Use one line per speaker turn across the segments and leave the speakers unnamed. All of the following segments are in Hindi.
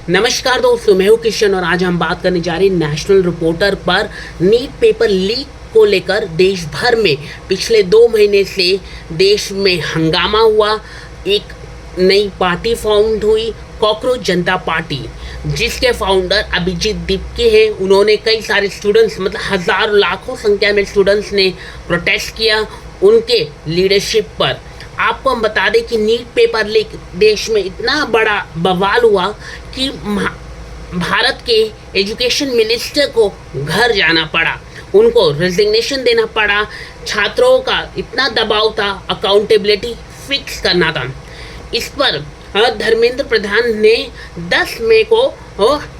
नमस्कार दोस्तों, मैं हूं किशन और आज हम बात करने जा रहे हैं नेशनल रिपोर्टर पर नीट पेपर लीक को लेकर। देश भर में पिछले 2 महीने से देश में हंगामा हुआ। एक नई पार्टी फाउंड हुई, कॉकरोच जनता पार्टी, जिसके फाउंडर अभिजीत दीपके हैं। उन्होंने कई सारे स्टूडेंट्स, मतलब हजारों लाखों संख्या में स्टूडेंट्स ने प्रोटेस्ट किया उनके लीडरशिप पर। आपको हम बता दें कि नीट पेपर लीक देश में इतना बड़ा बवाल हुआ कि भारत के एजुकेशन मिनिस्टर को घर जाना पड़ा, उनको रेजिग्नेशन देना पड़ा। छात्रों का इतना दबाव था, अकाउंटेबिलिटी फिक्स करना था। इस पर धर्मेंद्र प्रधान ने 10 मई को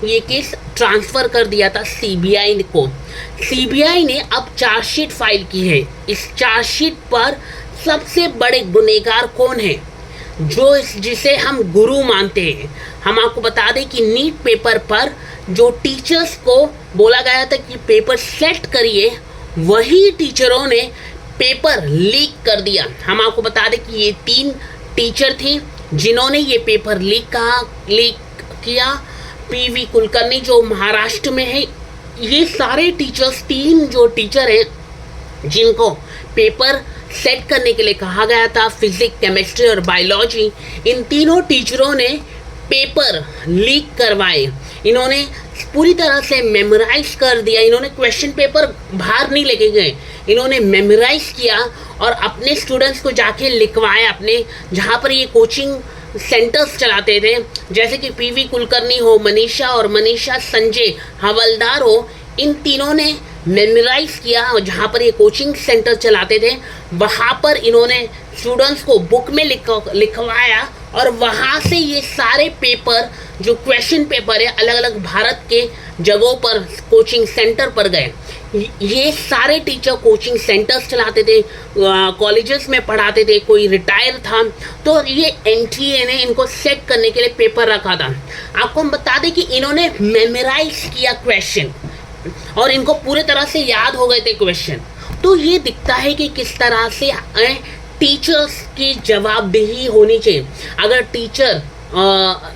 ये केस ट्रांसफ़र कर दिया था सीबीआई को। सीबीआई ने अब चार्जशीट फाइल की है। इस चार्जशीट पर सबसे बड़े गुनहगार कौन है, जिसे हम गुरु मानते हैं। हम आपको बता दें कि नीट पेपर पर जो टीचर्स को बोला गया था कि पेपर सेट करिए, वही टीचरों ने पेपर लीक कर दिया। हम आपको बता दें कि ये 3 टीचर थे जिन्होंने ये पेपर लीक किया। पीवी कुलकर्णी जो महाराष्ट्र में है, ये सारे टीचर्स, 3 जो टीचर हैं जिनको पेपर सेट करने के लिए कहा गया था, फिजिक्स, केमिस्ट्री और बायोलॉजी, इन तीनों टीचरों ने पेपर लीक करवाए। इन्होंने पूरी तरह से मेमोराइज कर दिया। इन्होंने क्वेश्चन पेपर बाहर नहीं लेके गए, इन्होंने मेमोराइज किया और अपने स्टूडेंट्स को जाके लिखवाया। अपने जहाँ पर ये कोचिंग सेंटर्स चलाते थे, जैसे कि पीवी कुलकर्णी हो, मनीषा संजय हवलदार हो, इन तीनों ने मेमोराइज किया। और जहाँ पर ये कोचिंग सेंटर चलाते थे, वहाँ पर इन्होंने स्टूडेंट्स को बुक में लिखवाया और वहाँ से ये सारे पेपर, जो क्वेश्चन पेपर है, अलग अलग भारत के जगहों पर कोचिंग सेंटर पर गए। ये सारे टीचर कोचिंग सेंटर्स चलाते थे, कॉलेजेस में पढ़ाते थे, कोई रिटायर था, तो ये एनटीए ने इनको सेट करने के लिए पेपर रखा था। आपको हम बता दें कि इन्होंने मेमोराइज किया क्वेश्चन और इनको पूरे तरह से याद हो गए थे क्वेश्चन। तो ये दिखता है कि किस तरह से टीचर्स की जवाबदेही होनी चाहिए। अगर टीचर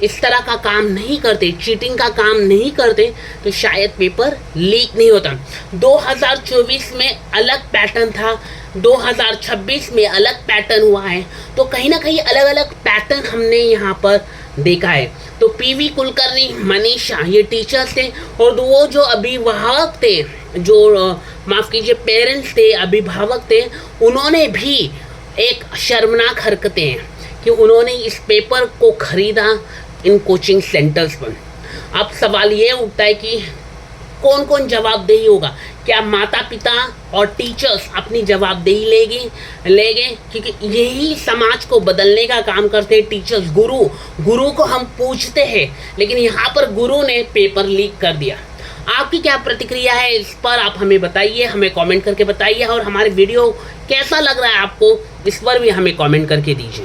इस तरह का काम नहीं करते, चीटिंग का काम नहीं करते, तो शायद पेपर लीक नहीं होता। 2024 में अलग पैटर्न था, 2026 में अलग पैटर्न हुआ है, तो कहीं ना कहीं अलग अलग पैटर्न हमने यहाँ पर देखा है। तो पीवी कुलकर्णी, मनीषा, ये टीचर्स थे, और वो जो अभिभावक थे, जो माफ़ कीजिए पेरेंट्स थे, अभिभावक थे, उन्होंने भी एक शर्मनाक हरकतें हैं कि उन्होंने इस पेपर को खरीदा इन कोचिंग सेंटर्स पर। अब सवाल ये उठता है कि कौन कौन जवाबदेही होगा। क्या माता पिता और टीचर्स अपनी जवाबदेही लेंगे, क्योंकि यही समाज को बदलने का काम करते हैं टीचर्स। गुरु को हम पूछते हैं, लेकिन यहाँ पर गुरु ने पेपर लीक कर दिया। आपकी क्या प्रतिक्रिया है इस पर, आप हमें बताइए, हमें कमेंट करके बताइए। और हमारे वीडियो कैसा लग रहा है आपको, इस पर भी हमें कमेंट करके दीजिए।